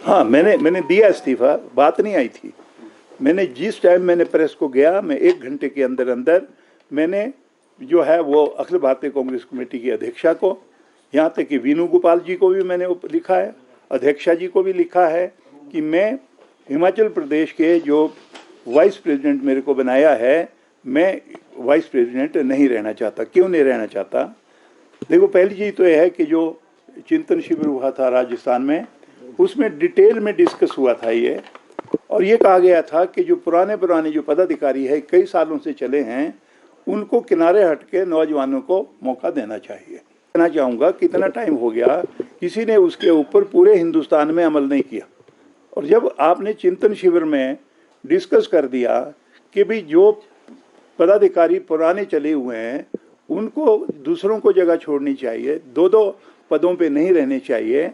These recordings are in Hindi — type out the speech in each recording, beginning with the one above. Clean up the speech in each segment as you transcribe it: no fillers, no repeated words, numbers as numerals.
हाँ, मैंने दिया इस्तीफा, बात नहीं आई थी। मैंने जिस टाइम मैंने प्रेस को गया, मैं 1 घंटे के अंदर अंदर मैंने जो है वो अखिल भारतीय कांग्रेस कमेटी की अध्यक्षा को, यहाँ तक कि वीनू गोपाल जी को भी मैंने लिखा है, अध्यक्षा जी को भी लिखा है कि मैं हिमाचल प्रदेश के जो वाइस प्रेसिडेंट मेरे को बनाया है, मैं वाइस प्रेसिडेंट नहीं रहना चाहता। क्यों नहीं रहना चाहता? देखो, पहली चीज़ तो यह है कि जो चिंतन शिविर हुआ था राजस्थान में, उसमें डिटेल में डिस्कस हुआ था ये, और ये कहा गया था कि जो पुराने जो पदाधिकारी है कई सालों से चले हैं, उनको किनारे हट के नौजवानों को मौका देना चाहिए। कहना चाहूँगा कितना टाइम हो गया, किसी ने उसके ऊपर पूरे हिंदुस्तान में अमल नहीं किया। और जब आपने चिंतन शिविर में डिस्कस कर दिया कि भाई जो पदाधिकारी पुराने चले हुए हैं उनको दूसरों को जगह छोड़नी चाहिए, 2-2 पदों पे नहीं रहने चाहिए,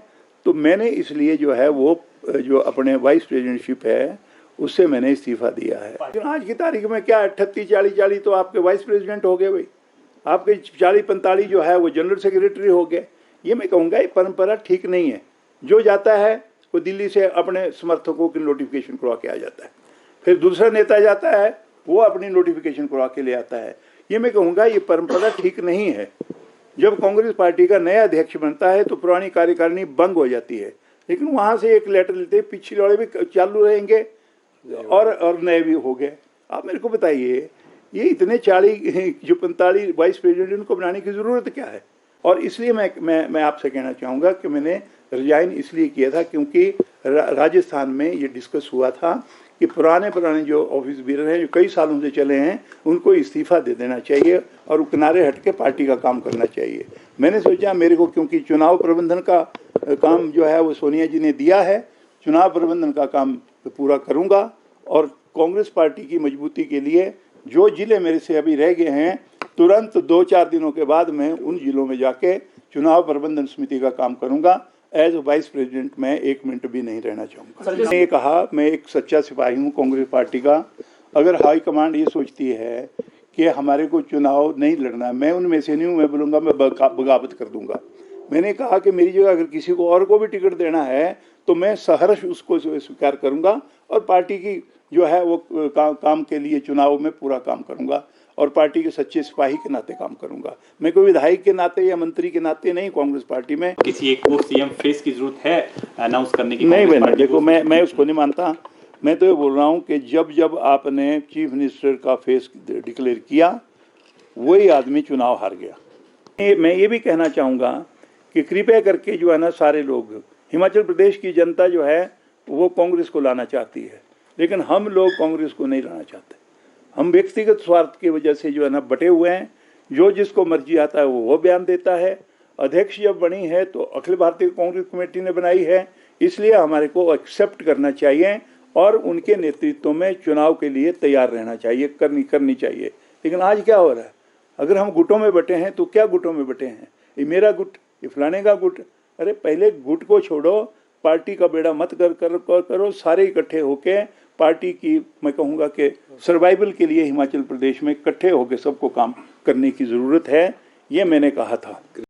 तो मैंने इसलिए जो है वो जो अपने वाइस प्रेसिडेंटशिप है उससे मैंने इस्तीफा दिया है। लेकिन आज की तारीख में क्या 38-40 तो आपके वाइस प्रेसिडेंट हो गए भाई, आपके 40-45 जो है वो जनरल सेक्रेटरी हो गए। ये मैं कहूँगा ये परंपरा ठीक नहीं है। जो जाता है वो दिल्ली से अपने समर्थकों की नोटिफिकेशन करवा के आ जाता है, फिर दूसरा नेता जाता है वो अपनी नोटिफिकेशन करवा के ले आता है। ये मैं कहूँगा ये परंपरा ठीक नहीं है। जब कांग्रेस पार्टी का नया अध्यक्ष बनता है तो पुरानी कार्यकारिणी भंग हो जाती है, लेकिन वहाँ से एक लेटर लेते पिछले वाले भी चालू रहेंगे और नए भी हो गए। आप मेरे को बताइए, ये इतने 40 जो 45 वाइस प्रेसिडेंट इनको बनाने की ज़रूरत क्या है? और इसलिए मैं आपसे कहना चाहूँगा कि मैंने रिजाइन इसलिए किया था क्योंकि राजस्थान में ये डिस्कस हुआ था कि पुराने जो ऑफिस बीरर हैं जो कई सालों से चले हैं उनको इस्तीफा दे देना चाहिए और किनारे हट के पार्टी का काम करना चाहिए। मैंने सोचा मेरे को, क्योंकि चुनाव प्रबंधन का काम जो है वो सोनिया जी ने दिया है, चुनाव प्रबंधन का काम पूरा करूँगा और कांग्रेस पार्टी की मजबूती के लिए जो जिले मेरे से अभी रह गए हैं, तुरंत 2-4 दिनों के बाद मैं उन जिलों में जाके चुनाव प्रबंधन समिति का काम करूँगा। एज वाइस प्रेसिडेंट मैं 1 मिनट भी नहीं रहना चाहूँगा। मैंने ये कहा, मैं एक सच्चा सिपाही हूँ कांग्रेस पार्टी का। अगर हाई कमांड ये सोचती है कि हमारे को चुनाव नहीं लड़ना, मैं उनमें से नहीं हूँ। मैं बोलूँगा मैं बगावत कर दूंगा। मैंने कहा कि मेरी जगह अगर किसी को और को भी टिकट देना है तो मैं सहर्ष उसको स्वीकार करूँगा और पार्टी की जो है वो काम के लिए चुनाव में पूरा काम करूँगा और पार्टी के सच्चे सिपाही के नाते काम करूंगा। मैं कोई विधायक के नाते या मंत्री के नाते नहीं कांग्रेस पार्टी में। किसी एक को सीएम फेस की जरूरत है अनाउंस करने की? नहीं बहना, देखो मैं उसको नहीं मानता। मैं तो ये बोल रहा हूँ कि जब आपने चीफ मिनिस्टर का फेस डिक्लेयर किया वही आदमी चुनाव हार गया। मैं ये भी कहना चाहूँगा कि कृपया करके जो है ना, सारे लोग, हिमाचल प्रदेश की जनता जो है वो कांग्रेस को लाना चाहती है, लेकिन हम लोग कांग्रेस को नहीं लाना चाहते। हम व्यक्तिगत स्वार्थ की वजह से जो है ना बटे हुए हैं। जो जिसको मर्जी आता है वो बयान देता है। अध्यक्ष जब बनी है तो अखिल भारतीय कांग्रेस कमेटी ने बनाई है, इसलिए हमारे को एक्सेप्ट करना चाहिए और उनके नेतृत्व में चुनाव के लिए तैयार रहना चाहिए, करनी चाहिए। लेकिन आज क्या हो रहा है, अगर हम गुटों में बटे हैं तो क्या गुटों में बटे हैं, ये मेरा गुट, ये फलाने का गुट। अरे पहले गुट को छोड़ो, पार्टी का बेड़ा मत करो, सारे इकट्ठे होके पार्टी की, मैं कहूँगा कि सर्वाइवल के लिए हिमाचल प्रदेश में इकट्ठे होकर सबको काम करने की ज़रूरत है। ये मैंने कहा था।